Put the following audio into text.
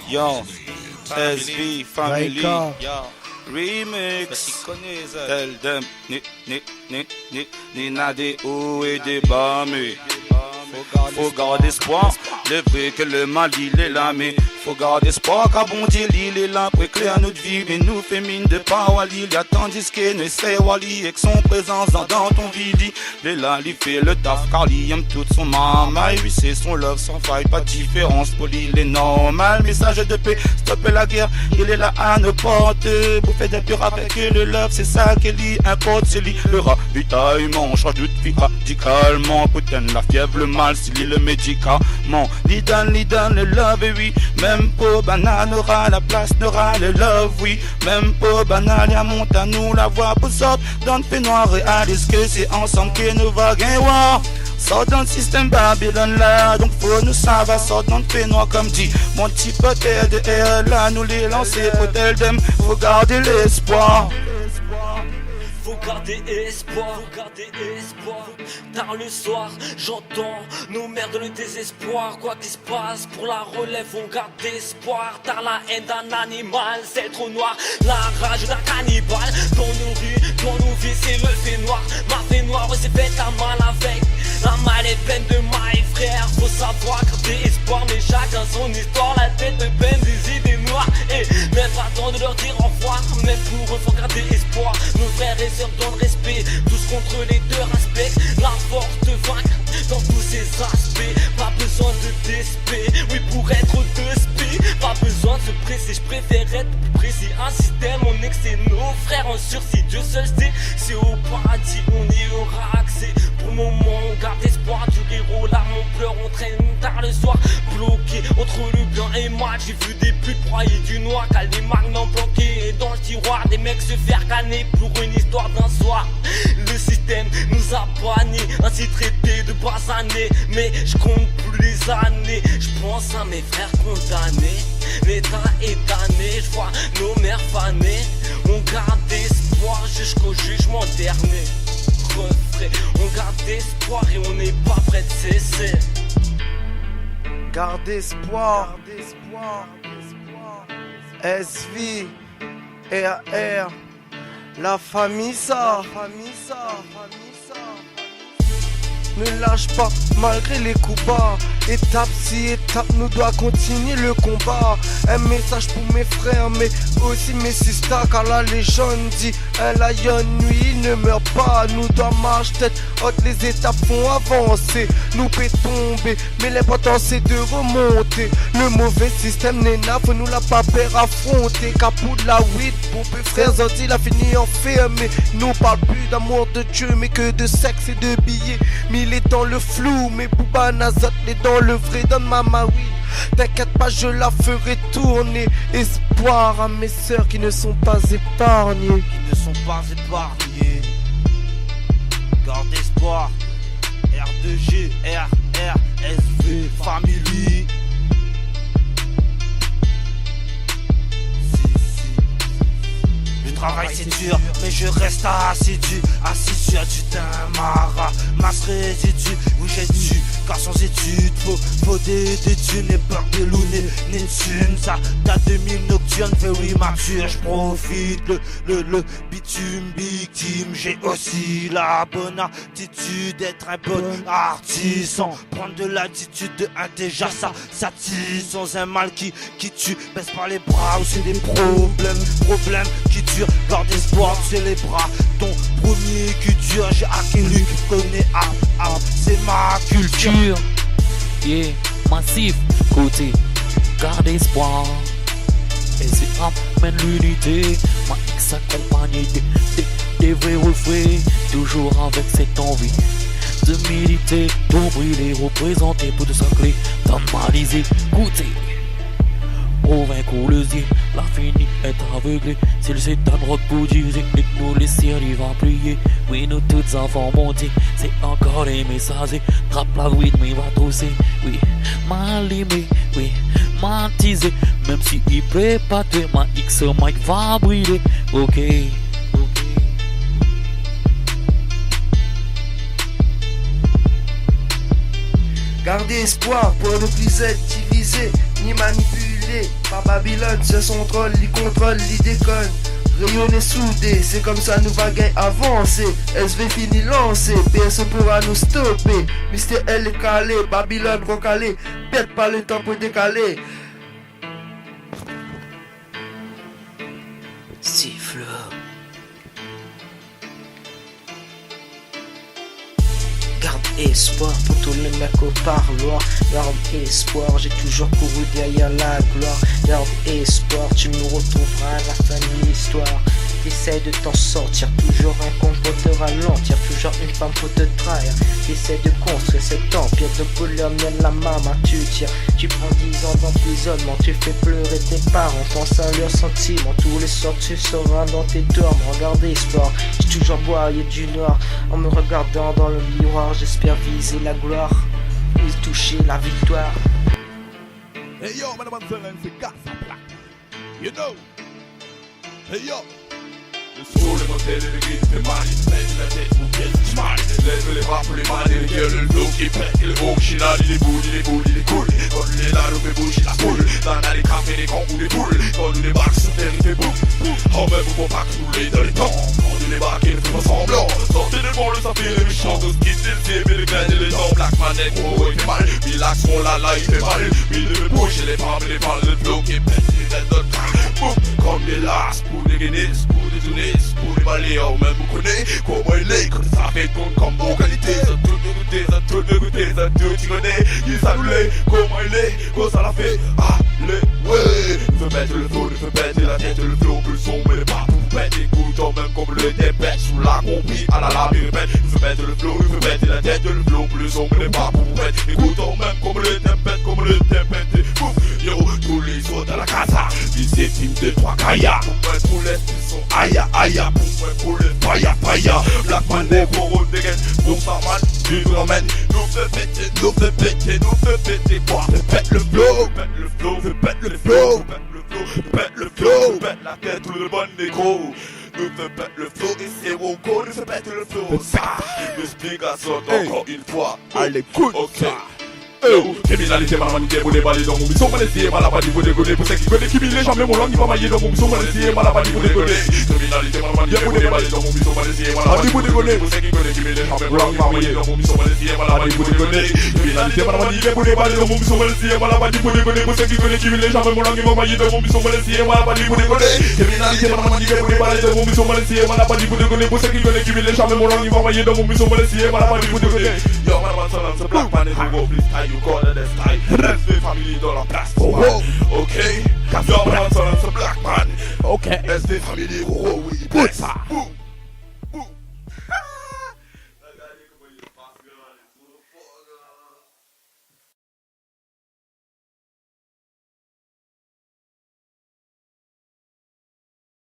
Yo, SV Family, Raika. yo, Remix, tel dem, ni n'a des hauts et des bas, mais faut garder espoir, le vrai que le mal il est là, mais faut garder espoir car bon Dieu il est là pour éclairer notre vie, mais nous fait mine de pas Wally, il a tandis qu'il ne sait Wally avec son présence dans ton vide, il est là, il fait le taf car il aime toute son maman, et lui c'est son love sans faille, pas de différence pour lui il est normal, message de paix, stopper la guerre, il est là à ne porter, bouffer des purs avec le love, c'est ça qui lui importe, c'est lui le ravitaillement, change de vie radicalement, putain la fièvre, le mal, c'est lui le médicament, lui donne le love, et oui, même pour banane aura la place, n'aura le love, oui, même pour banane, y'a monte à nous la voix pour sortir dans le fait noir, réalise que c'est ensemble que nous va gagner, wow. Sort dans le système Babylone là, donc faut nous savoir, sort dans le fait noir comme dit mon petit pote de là, nous les lancer pour tel dem, faut garder l'espoir. Faut garder espoir, tard le soir, j'entends nos mères dans le désespoir. Quoi qu'il se passe pour la relève, on garde espoir. Tard la haine d'un animal, c'est trop noir. La rage d'un cannibale, dans nos rues, dans nos vies, c'est le fait noir. Ma fait noire, c'est fait la mal avec. La mal est pleine de mailles, frère. Faut savoir garder espoir, mais chacun son histoire. La tête de peine, des idées noires. Et même pas temps de leur dire au revoir. Même pour eux, faut garder espoir. Nos frères et sœurs dans le respect, tous contre les deux aspects. La force de vaincre dans tous ses aspects. Pas besoin de DSP, oui pour être deux spi. Pas besoin de se presser, je préfère être plus précis. Un système, on est que c'est nos frères en sursis. Dieu seul sait, c'est au paradis, on y aura accès. Pour le moment, on garde espoir du héros. Là, on pleure, on traîne tard le soir. Bloqué entre le blanc et moi, j'ai vu des putes broyer du noir. Cal des magnums bloqués dans le tiroir. Des mecs se faire canner pour une histoire d'un soir. Le système nous a bannis, ainsi traités de basanés. Mais je compte plus les années, je pense à mes frères condamnés. L'état est damné, je vois nos mères fanées. On garde espoir jusqu'au jugement dernier. Refrais, on garde espoir et on n'est pas prêt de cesser. Garde espoir, SV, RR, la famille ça. Ne lâche pas malgré les coups bas. Étape si étape, nous doit continuer le combat. Un message pour mes frères mais aussi mes sisters. Car la légende dit un lion lui ne meurt pas. Nous doit marcher tête haute, les étapes font avancer. Nous peut tomber mais l'important c'est de remonter. Le mauvais système n'est là, faut nous la pas peur affronter. Capou de la weed, pompé frères il a fini enfermé. Nous parle plus d'amour de Dieu mais que de sexe et de billets. Il est dans le flou, mais Bouba Nazat est dans le vrai. Donne-moi ma weed, t'inquiète pas, je la ferai tourner. Espoir à mes sœurs qui ne sont pas épargnées. Garde espoir. R2G, RR, SV, Family. Le travail c'est dur, mais je reste assidu. Assis sur du damara, masse résidu. Oui j'ai dû, car sans études faut des thunes. Et peur de louner, Nelson, ça date de mille nocturnes, very mature. J'profite le bitume victime. J'ai aussi la bonne attitude d'être un bon artisan. Prendre de l'attitude de un déjà ça tire. Sans un mal qui tue, baisse pas les bras ou c'est des problèmes qui durent. Garde espoir, c'est les bras. Ton premier culture, j'ai acquis qui connaît c'est ma culture. Yeah, massif, côté, garde espoir. Et c'est amène l'unité. Ma X accompagnée des vrais refrains. Toujours avec cette envie de militer, tout brûler, représenter pour de sa clé, normaliser, goûter. Au vaincu le yeux, la fini est aveuglée. C'est le Satan rock pour dire que nous les séries vont plier. Oui, nous toutes enfants montés, c'est encore les messages. Trappe la weed, mais va tousser. Oui, mal aimé, oui, mal teasé. Même si il plaît pas, ma X mic va brûler. Ok. Gardez espoir pour ne plus être divisé ni manipulé. guidé par Babylone, c'est son troll, il contrôle, il déconne. Rayonner soudé, c'est comme ça nous va gagner avancer. SV fini lancé, personne pourra nous stopper. Mister L est calé, Babylone recalé, pète pas le temps pour décaler. Siffle. Garde espoir pour tous les mecs au parloir. Garde espoir, j'ai toujours couru derrière la gloire. Garde espoir, tu me retrouveras à la fin de l'histoire. T'essaies de t'en sortir, toujours un con pour te ralentir, toujours une femme pour te trahir. T'essaies de construire cet empire de colonial, la maman tu tires. Tu prends 10 ans d'emprisonnement, tu fais pleurer tes parents, pense à leurs sentiments. Tous les soirs tu seras dans tes dormes. Regarde espoir, j'ai toujours boyé du noir. En me regardant dans le miroir, j'espère viser la gloire ou toucher la victoire. Hey yo, man, c'est Casa Black. You know. Hey yo. Le soul, les motels et les grilles, c'est mal, il pète la tête, mon pied, c'est mal. Lève les bras pour les mains et les gueules, le flow qui pète, le haut qui chinale, il est boule, il est boule, il est cool. Quand nous les là, nous fait bouger la poule. Dans les cafés, les camps ou les poules. Quand nous les barques, sur terre, il fait boum. En même faut pas que nous les dans les temps. Quand nous les barques, ils font semblant. Sortez des bandes, ça fait les méchants, tous qui s'élèvent, et les graines et les dents. Black man, gros, il fait mal. Puis l'action là, il fait mal. Puis il devait bouger les femmes et les balles, le flow qui pète, il est dans le boum. Comme des lasses, pour des guinées, pour des tunis, pour les balayeurs, même vous connaissez comment il est, quand ça fait compte comme bon qualité. Ça tout de goûter, ça tout tu connais, il s'annule, comment il est, quand ça l'a fait, allez, ouais. Il veut mettre le flow, il veut péter la tête, le flow plus sombre, mais pas pour péter, écoutant même comme le dépêche, sous la compris, à la lame, il répète, il veut mettre le flow, il veut péter la tête, le flow plus sombre, mais pas pour péter, écoutant même comme le dépêche, boum, yo, tous les autres à la casa, c'est team de 3 Kaya. Pour moi, pour les ils sont aïe aïe. Pour moi, pour les faya. Black man, des gros dégaine. Pour ça, man, tu nous emmènes. Nous fait péter, nous fait péter. Quoi, pète le flow, pète le flow, pète le flow, pète le flow, pète la tête, tout le bon négro. Nous fait pète le flow et c'est Woko, nous fait pète le flow. Ça, l'explication encore une fois. Allez, cool, ok. Criminalité, malamanité, pour les balais dans mon mission, malaisier, malabadi, pour dégoler, pour ceux qui connaissent, qui les jambes, mon langue, il va mailler dans mon mission, malaisier, malabadi, pour dégoler. Criminalité, malamanité, pour les balais dans mon mission, malaisier, malabadi, pour dégoler, pour ceux qui connaissent, qui les jambes, mon langue, il va mailler dans mon mission, malaisier, malabadi, pour dégoler. Criminalité, malamanité, pour les balais dans mon mission, malaisier, malabadi, pour dégoler, pour ceux qui connaissent, qui les jambes, mon langue, il va mailler dans mon mission, malaisier, malabadi, pour dégoler. Criminalité, malamanité, pour les balais dans mon mission, malaisier, malabadi, pour dégoler, pour ceux qui connaissent, qui les jambes, mon langue, il va mailler dans mon mission, malaisier, malabadi, pour dégoler. Yo, man, c'est Black man, et go freestyle, you call it a style. SV family dans la place, ok? Yo, man, c'est Black man, ok? SV family, oui, ça.